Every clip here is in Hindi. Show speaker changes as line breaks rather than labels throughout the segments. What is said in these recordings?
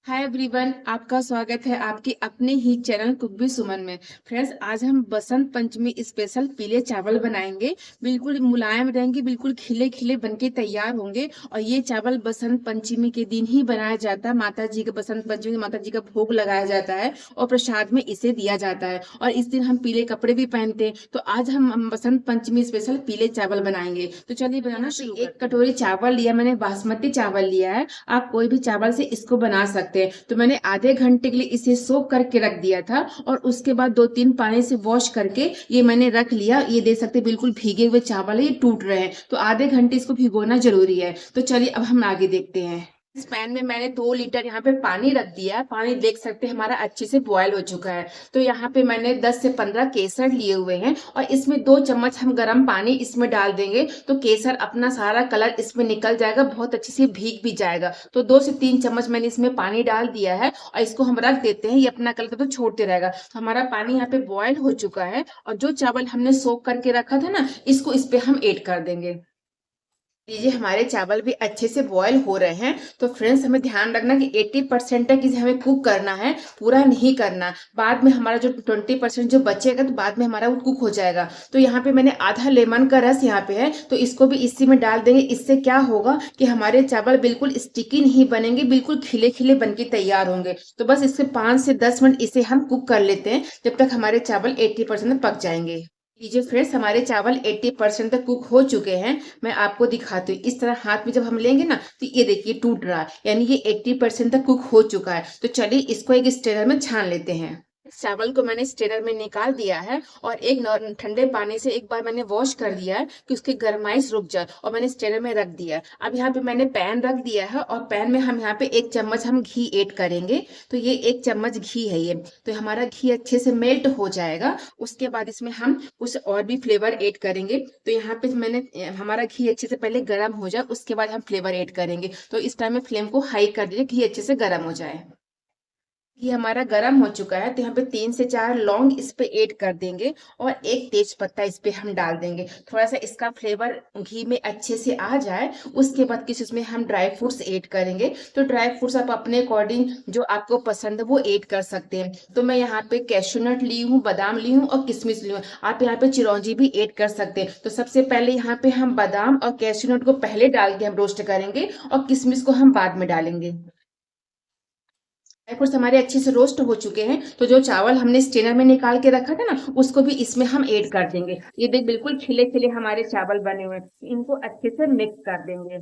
हाय एवरीवन, आपका स्वागत है आपके अपने ही चैनल कुक विद सुमन में। फ्रेंड्स, आज हम बसंत पंचमी स्पेशल पीले चावल बनाएंगे। बिल्कुल मुलायम रहेंगे, बिल्कुल खिले खिले बनके तैयार होंगे। और ये चावल बसंत पंचमी के दिन ही बनाया जाता है। माता जी के बसंत पंचमी माता जी का भोग लगाया जाता है और प्रसाद में इसे दिया जाता है। और इस दिन हम पीले कपड़े भी पहनते हैं। तो आज हम बसंत पंचमी स्पेशल पीले चावल बनाएंगे। तो चलिए बनाना शुरू करते हैं। 1 कटोरी चावल लिया मैंने, बासमती चावल लिया है। आप कोई भी चावल से इसको बना सकते हैं। तो मैंने आधे घंटे के लिए इसे सोक करके रख दिया था और उसके बाद 2-3 पानी से वॉश करके ये मैंने रख लिया। ये देख सकते बिल्कुल भीगे हुए चावल है, ये टूट रहे हैं। तो आधे घंटे इसको भिगोना जरूरी है। तो चलिए अब हम आगे देखते हैं। इस पैन में मैंने 2 लीटर यहाँ पे पानी रख दिया है। पानी देख सकते हैं हमारा अच्छे से बॉयल हो चुका है। तो यहाँ पे मैंने 10 से 15 केसर लिए हुए हैं और इसमें 2 चम्मच हम गर्म पानी इसमें डाल देंगे तो केसर अपना सारा कलर इसमें निकल जाएगा, बहुत अच्छे से भीग भी जाएगा। तो 2 से 3 चम्मच मैंने इसमें पानी डाल दिया है और इसको हम रख देते हैं। ये अपना कलर तो छोड़ते रहेगा। तो हमारा पानी यहाँ पे बॉयल हो चुका है और जो चावल हमने सोक करके रखा था ना, इसको इस पे हम ऐड कर देंगे। लीजिए, हमारे चावल भी अच्छे से बॉयल हो रहे हैं। तो फ्रेंड्स, हमें ध्यान रखना कि 80% तक इसे हमें कुक करना है, पूरा नहीं करना। बाद में हमारा जो 20% जो बचेगा तो बाद में हमारा वो कुक हो जाएगा। तो यहाँ पे मैंने आधा लेमन का रस यहाँ पे है, तो इसको भी इसी में डाल देंगे। इससे क्या होगा कि हमारे चावल बिल्कुल स्टिकी नहीं बनेंगे, बिल्कुल खिले खिले बन के तैयार होंगे। तो बस इसके 5 से 10 मिनट इसे हम कुक कर लेते हैं, जब तक हमारे चावल 80% पक जाएंगे। लीजिए फ्रेंड्स, हमारे चावल 80% तक कुक हो चुके हैं। मैं आपको दिखाती हूँ। इस तरह हाथ में जब हम लेंगे ना, तो ये देखिए टूट रहा है, यानी ये 80% तक कुक हो चुका है। तो चलिए इसको एक स्ट्रेनर में छान लेते हैं। चावल को मैंने स्ट्रेनर में निकाल दिया है और एक ठंडे पानी से एक बार मैंने वॉश कर दिया है कि उसकी गरमाइश रुक जाए, और मैंने स्ट्रेनर में रख दिया है। अब यहाँ पे मैंने पैन रख दिया है और पैन में हम यहाँ पे 1 चम्मच हम घी ऐड करेंगे। तो ये 1 चम्मच घी है ये। तो हमारा घी अच्छे से मेल्ट हो जाएगा। उसके बाद इसमें हम कुछ और भी फ्लेवर ऐड करेंगे। तो यहाँ पे मैंने हमारा घी अच्छे से पहले गर्म हो जाए, उसके बाद हम फ्लेवर ऐड करेंगे। तो इस टाइम में फ्लेम को हाई कर दीजिए, घी अच्छे से गर्म हो जाए। ये हमारा गरम हो चुका है। तो यहाँ पे 3 से 4 लौंग इस पे ऐड कर देंगे और 1 तेज पत्ता इस पे हम डाल देंगे। थोड़ा सा इसका फ्लेवर घी में अच्छे से आ जाए, उसके बाद किस इसमें हम ड्राई फ्रूट्स ऐड करेंगे। तो ड्राई फ्रूट्स आप अपने अकॉर्डिंग जो आपको पसंद है वो ऐड कर सकते हैं। तो मैं यहाँ पे कैशू नट ली हूँ, बादाम ली हूँ और किशमिश ली हूँ। आप यहाँ पे चिरौंजी भी ऐड कर सकते हैं। तो सबसे पहले यहाँ पे हम बादाम और कैशू नट को पहले डाल के हम रोस्ट करेंगे और किशमिश को हम बाद में डालेंगे। ड्राई फ्रूट्स हमारे अच्छे से रोस्ट हो चुके हैं। तो जो चावल हमने स्ट्रेनर में निकाल के रखा था ना, उसको भी इसमें हम ऐड कर देंगे। ये देख बिल्कुल खिले खिले हमारे चावल बने हुए हैं। इनको अच्छे से मिक्स कर देंगे।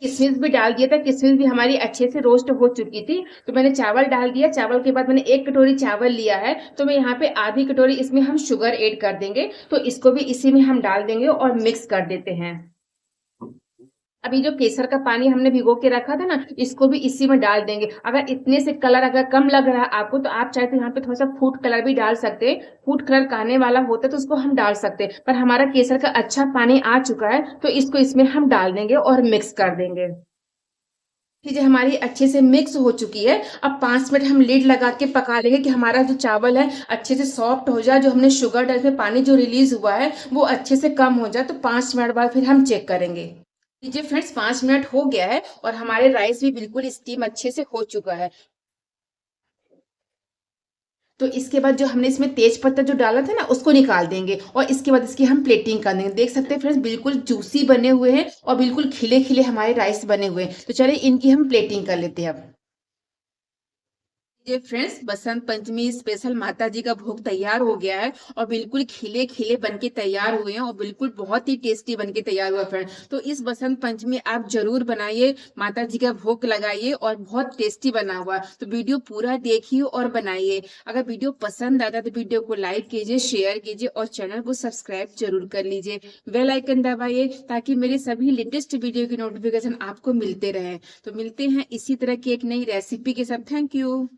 किशमिश भी डाल दिया था, किशमिश भी हमारी अच्छे से रोस्ट हो चुकी थी। तो मैंने चावल डाल दिया। चावल के बाद मैंने 1 कटोरी चावल लिया है, तो मैं यहाँ पे आधी कटोरी इसमें हम शुगर ऐड कर देंगे। तो इसको भी इसी में हम डाल देंगे और मिक्स कर देते हैं। अभी जो केसर का पानी हमने भिगो के रखा था ना, इसको भी इसी में डाल देंगे। अगर इतने से कलर अगर कम लग रहा है आपको, तो आप चाहे तो यहाँ पे थोड़ा सा फूड कलर भी डाल सकते हैं। फूड कलर खाने वाला होता है तो उसको हम डाल सकते हैं, पर हमारा केसर का अच्छा पानी आ चुका है, तो इसको इसमें हम डाल देंगे और मिक्स कर देंगे। चीजें हमारी अच्छे से मिक्स हो चुकी है। अब 5 मिनट हम लीड लगा के पका लेंगे कि हमारा जो चावल है अच्छे से सॉफ्ट हो जाए। जो हमने शुगर डाल के पानी जो रिलीज हुआ है वो अच्छे से कम हो जाए। तो 5 मिनट बाद फिर हम चेक करेंगे। लीजिए फ्रेंड्स, 5 मिनट हो गया है और हमारे राइस भी बिल्कुल स्टीम अच्छे से हो चुका है। तो इसके बाद जो हमने इसमें तेज पत्ता जो डाला था ना, उसको निकाल देंगे और इसके बाद इसकी हम प्लेटिंग कर देंगे। देख सकते हैं फ्रेंड्स, बिल्कुल जूसी बने हुए हैं और बिल्कुल खिले खिले हमारे राइस बने हुए हैं। तो चलिए इनकी हम प्लेटिंग कर लेते हैं अब। ये फ्रेंड्स, बसंत पंचमी स्पेशल माता जी का भोग तैयार हो गया है और बिल्कुल खिले खिले बनके तैयार हुए हैं और बिल्कुल बहुत ही टेस्टी बनके तैयार हुआ फ्रेंड्स। तो इस बसंत पंचमी आप जरूर बनाइए, माता जी का भोग लगाइए और बहुत टेस्टी बना हुआ। तो वीडियो पूरा देखिए और बनाइए। अगर वीडियो पसंद आता है तो वीडियो को लाइक कीजिए, शेयर कीजिए और चैनल को सब्सक्राइब जरूर कर लीजिए। बेल आइकन दबाइए ताकि मेरे सभी लेटेस्ट वीडियो की नोटिफिकेशन आपको मिलते रहे। तो मिलते हैं इसी तरह की एक नई रेसिपी के साथ। Thank you.